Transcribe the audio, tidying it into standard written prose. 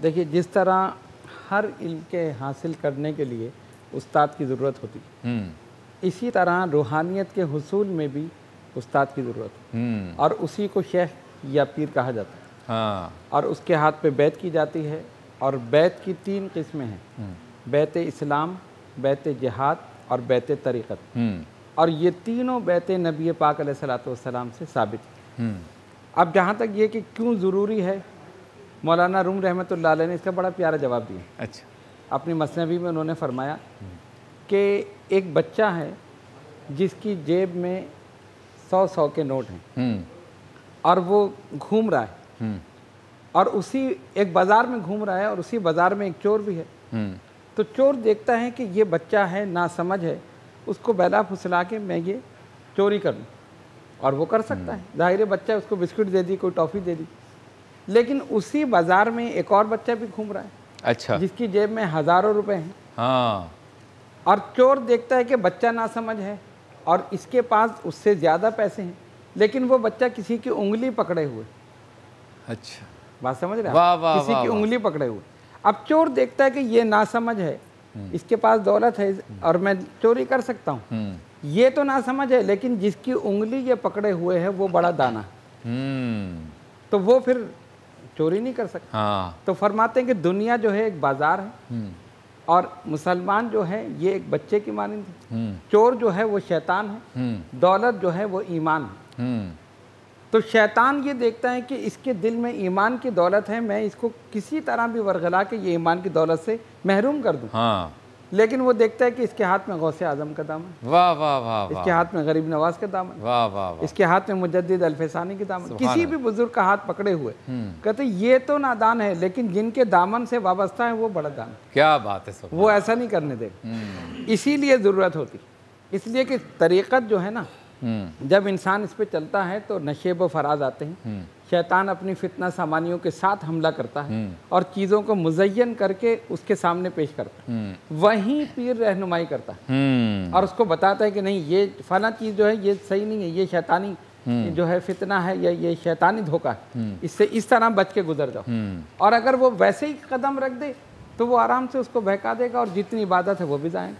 देखिए, जिस तरह हर इल्म के हासिल करने के लिए उस्ताद की ज़रूरत होती है, इसी तरह रूहानियत के हुसूल में भी उस्ताद की ज़रूरत है। और उसी को शेख या पीर कहा जाता है। हाँ। और उसके हाथ पे बैत की जाती है। और बैत की 3 किस्में हैं, बैत इस्लाम, बैत जिहाद और बैत तरीक़त। और ये तीनों बैतें नबी पाक अलैहिस्सलातु वस्सलाम से साबित हैं। अब जहाँ तक ये कि क्यों ज़रूरी है, मौलाना रूम रहमतुल्लाह अलैह ने इसका बड़ा प्यारा जवाब दिया। अच्छा। अपनी मसनवी में उन्होंने फरमाया कि एक बच्चा है जिसकी जेब में 100 के नोट हैं और वो घूम रहा है और उसी एक बाज़ार में घूम रहा है और उसी बाज़ार में एक चोर भी है। तो चोर देखता है कि ये बच्चा है, ना समझ है, उसको बहला फुसला के मैं ये चोरी कर लूँ, और वो कर सकता है। ज़ाहिर है, बच्चा उसको बिस्कुट दे दी, कोई टॉफ़ी दे दी। लेकिन उसी बाज़ार में एक और बच्चा भी घूम रहा है, अच्छा, जिसकी जेब में हज़ारों रुपए हैं। हाँ। और चोर देखता है कि बच्चा ना समझ है और इसके पास उससे ज़्यादा पैसे हैं, लेकिन वो बच्चा किसी की उंगली पकड़े हुए। अच्छा, बात समझ रहे हैं? वाह वाह, किसी की उंगली पकड़े हुए। अब चोर देखता है कि ये ना समझ है, इसके पास दौलत है और मैं चोरी कर सकता हूँ। ये तो ना समझ है, लेकिन जिसकी उंगली ये पकड़े हुए है वो बड़ा दाना है, तो वो फिर चोरी नहीं कर सकता। हाँ। तो फरमाते हैं कि दुनिया जो है एक बाजार है और मुसलमान जो है ये एक बच्चे की मानिंद है। चोर जो है वो शैतान है, दौलत जो है वो ईमान है। तो शैतान ये देखता है कि इसके दिल में ईमान की दौलत है, मैं इसको किसी तरह भी वरगला के ये ईमान की दौलत से महरूम कर दूं। हाँ। लेकिन वो देखता है कि इसके हाथ में गौसे आजम का दामन, वाह वाह वाह, इसके हाथ में गरीब नवाज का दामन, वाह वाह वाह, इसके हाथ में मुजद्दिद अल्फसानी के दामन, किसी भी बुजुर्ग का हाथ पकड़े हुए। कहते ये तो नादान है, लेकिन जिनके दामन से वाबस्ता है वो बड़ा दान। क्या बात है, वो ऐसा नहीं करने देगा। इसीलिए ज़रूरत होती, इसलिए कि तरीक़त जो है ना, जब इंसान इस पे चलता है तो नशेब व फराज आते हैं। शैतान अपनी फितना सामानियों के साथ हमला करता है और चीज़ों को मुज़य्यन करके उसके सामने पेश करता है। वहीं पीर रहनुमाई करता है और उसको बताता है कि नहीं, ये फला चीज़ जो है ये सही नहीं है, ये शैतानी जो है फितना है, या ये शैतानी धोखा है, इससे इस तरह बच के गुजर जाओ। और अगर वो वैसे ही कदम रख दे तो वो आराम से उसको बहका देगा और जितनी इबादत है वो भी जाएगा।